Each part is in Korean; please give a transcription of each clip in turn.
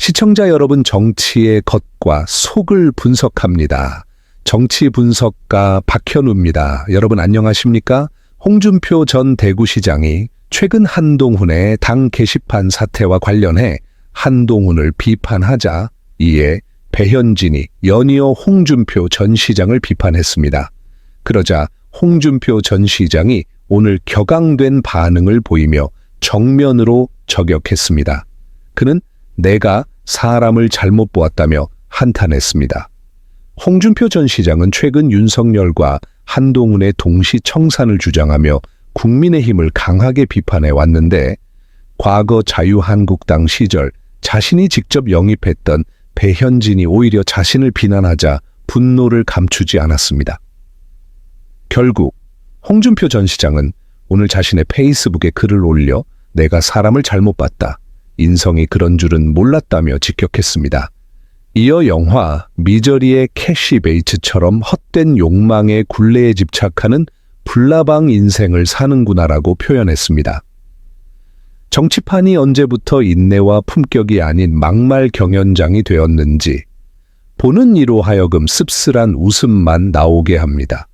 시청자 여러분, 정치의 겉과 속을 분석합니다. 정치 분석가 박현우입니다. 여러분 안녕하십니까? 홍준표 전 대구시장이 최근 한동훈의 당 게시판 사태와 관련해 한동훈을 비판하자 이에 배현진이 연이어 홍준표 전 시장을 비판했습니다. 그러자 홍준표 전 시장이 오늘 격앙된 반응을 보이며 정면으로 저격했습니다. 그는 내가 사람을 잘못 보았다며 한탄했습니다. 홍준표 전 시장은 최근 윤석열과 한동훈의 동시 청산을 주장하며 국민의힘을 강하게 비판해 왔는데, 과거 자유한국당 시절 자신이 직접 영입했던 배현진이 오히려 자신을 비난하자 분노를 감추지 않았습니다. 결국 홍준표 전 시장은 오늘 자신의 페이스북에 글을 올려 내가 사람을 잘못 봤다, 인성이 그런 줄은 몰랐다며 직격했습니다. 이어 영화 미저리의 캐시 베이츠처럼 헛된 욕망의 굴레에 집착하는 불나방 인생을 사는구나라고 표현했습니다. 정치판이 언제부터 인내와 품격이 아닌 막말 경연장이 되었는지 보는 이로 하여금 씁쓸한 웃음만 나오게 합니다.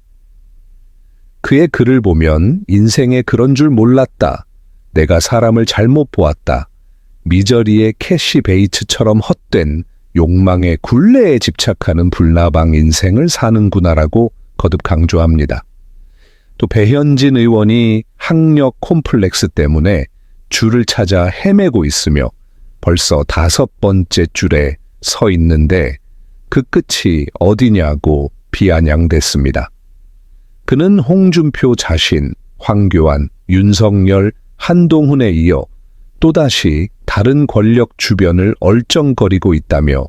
그의 글을 보면 인생에 그런 줄 몰랐다, 내가 사람을 잘못 보았다, 미저리의 캐시 베이츠처럼 헛된 욕망의 굴레에 집착하는 불나방 인생을 사는구나라고 거듭 강조합니다. 또 배현진 의원이 학력 콤플렉스 때문에 줄을 찾아 헤매고 있으며 벌써 5번째 줄에 서 있는데 그 끝이 어디냐고 비아냥댔습니다. 그는 홍준표 자신, 황교안, 윤석열, 한동훈에 이어 또다시 다른 권력 주변을 얼쩡거리고 있다며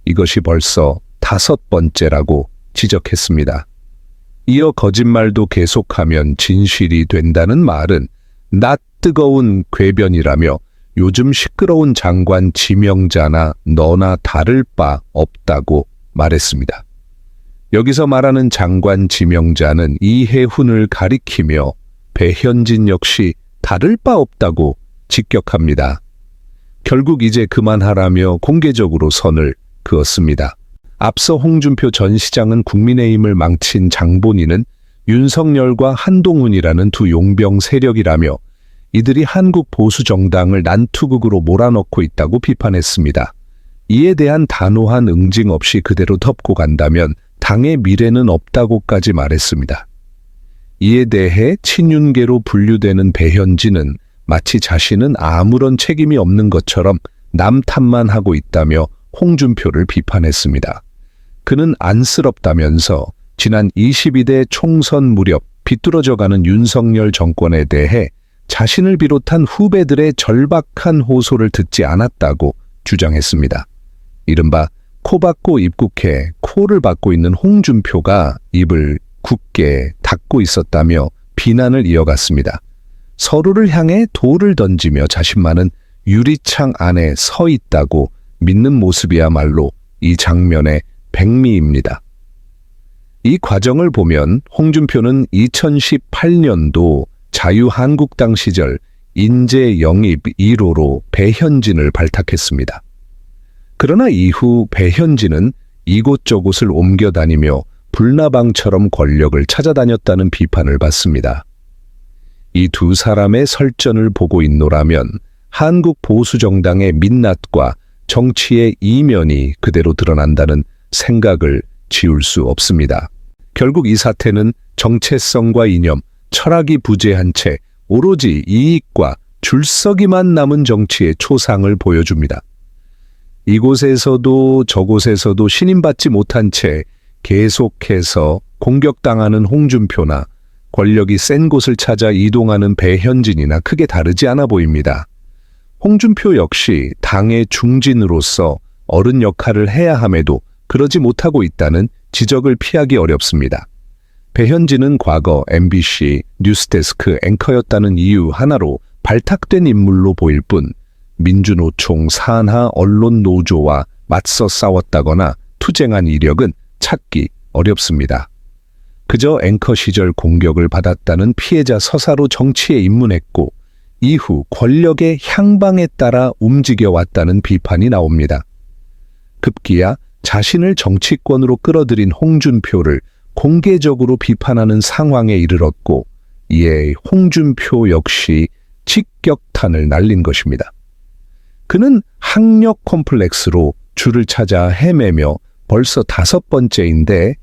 이것이 벌써 5번째라고 지적했습니다. 이어 거짓말도 계속하면 진실이 된다는 말은 낯 뜨거운 궤변이라며 요즘 시끄러운 장관 지명자나 너나 다를 바 없다고 말했습니다. 여기서 말하는 장관 지명자는 이해훈을 가리키며 배현진 역시 다를 바 없다고 직격합니다. 결국 이제 그만하라며 공개적으로 선을 그었습니다. 앞서 홍준표 전 시장은 국민의힘을 망친 장본인은 윤석열과 한동훈이라는 두 용병 세력이라며 이들이 한국 보수 정당을 난투극으로 몰아넣고 있다고 비판했습니다. 이에 대한 단호한 응징 없이 그대로 덮고 간다면 당의 미래는 없다고까지 말했습니다. 이에 대해 친윤계로 분류되는 배현진은 마치 자신은 아무런 책임이 없는 것처럼 남 탓만 하고 있다며 홍준표를 비판했습니다. 그는 안쓰럽다면서 지난 22대 총선 무렵 비뚤어져가는 윤석열 정권에 대해 자신을 비롯한 후배들의 절박한 호소를 듣지 않았다고 주장했습니다. 이른바 코 박고 입국해 코를 박고 있는 홍준표가 입을 굳게 닫고 있었다며 비난을 이어갔습니다. 서로를 향해 돌을 던지며 자신만은 유리창 안에 서 있다고 믿는 모습이야말로 이 장면의 백미입니다. 이 과정을 보면 홍준표는 2018년도 자유한국당 시절 인재 영입 1호로 배현진을 발탁했습니다. 그러나 이후 배현진은 이곳저곳을 옮겨다니며 불나방처럼 권력을 찾아다녔다는 비판을 받습니다. 이 두 사람의 설전을 보고 있노라면 한국 보수정당의 민낯과 정치의 이면이 그대로 드러난다는 생각을 지울 수 없습니다. 결국 이 사태는 정체성과 이념, 철학이 부재한 채 오로지 이익과 줄서기만 남은 정치의 초상을 보여줍니다. 이곳에서도 저곳에서도 신임받지 못한 채 계속해서 공격당하는 홍준표나 권력이 센 곳을 찾아 이동하는 배현진이나 크게 다르지 않아 보입니다. 홍준표 역시 당의 중진으로서 어른 역할을 해야 함에도 그러지 못하고 있다는 지적을 피하기 어렵습니다. 배현진은 과거 MBC 뉴스데스크 앵커였다는 이유 하나로 발탁된 인물로 보일 뿐 민주노총 산하 언론노조와 맞서 싸웠다거나 투쟁한 이력은 찾기 어렵습니다. 그저 앵커 시절 공격을 받았다는 피해자 서사로 정치에 입문했고 이후 권력의 향방에 따라 움직여왔다는 비판이 나옵니다. 급기야 자신을 정치권으로 끌어들인 홍준표를 공개적으로 비판하는 상황에 이르렀고, 이에 홍준표 역시 직격탄을 날린 것입니다. 그는 학력 콤플렉스로 줄을 찾아 헤매며 벌써 5번째인데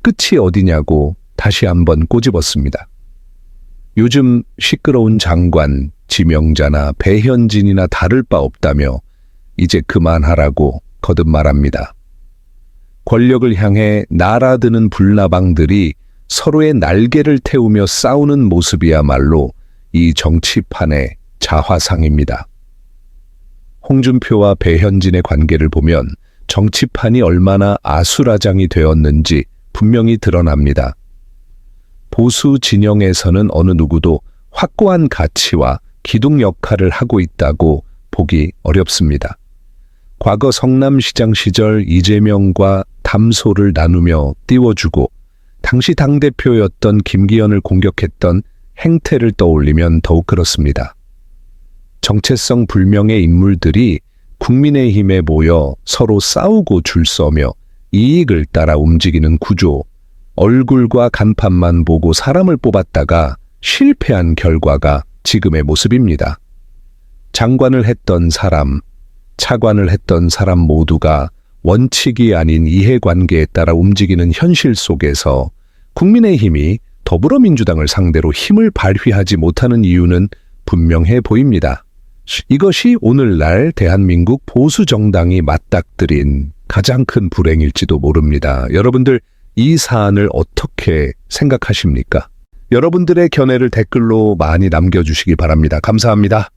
끝이 어디냐고 다시 한번 꼬집었습니다. 요즘 시끄러운 장관, 지명자나 배현진이나 다를 바 없다며 이제 그만하라고 거듭 말합니다. 권력을 향해 날아드는 불나방들이 서로의 날개를 태우며 싸우는 모습이야말로 이 정치판의 자화상입니다. 홍준표와 배현진의 관계를 보면 정치판이 얼마나 아수라장이 되었는지 분명히 드러납니다. 보수 진영에서는 어느 누구도 확고한 가치와 기둥 역할을 하고 있다고 보기 어렵습니다. 과거 성남시장 시절 이재명과 담소를 나누며 띄워주고 당시 당대표였던 김기현을 공격했던 행태를 떠올리면 더욱 그렇습니다. 정체성 불명의 인물들이 국민의힘에 모여 서로 싸우고 줄서며 이익을 따라 움직이는 구조, 얼굴과 간판만 보고 사람을 뽑았다가 실패한 결과가 지금의 모습입니다. 장관을 했던 사람, 차관을 했던 사람 모두가 원칙이 아닌 이해관계에 따라 움직이는 현실 속에서 국민의힘이 더불어민주당을 상대로 힘을 발휘하지 못하는 이유는 분명해 보입니다. 이것이 오늘날 대한민국 보수 정당이 맞닥뜨린 가장 큰 불행일지도 모릅니다. 여러분들 이 사안을 어떻게 생각하십니까? 여러분들의 견해를 댓글로 많이 남겨주시기 바랍니다. 감사합니다.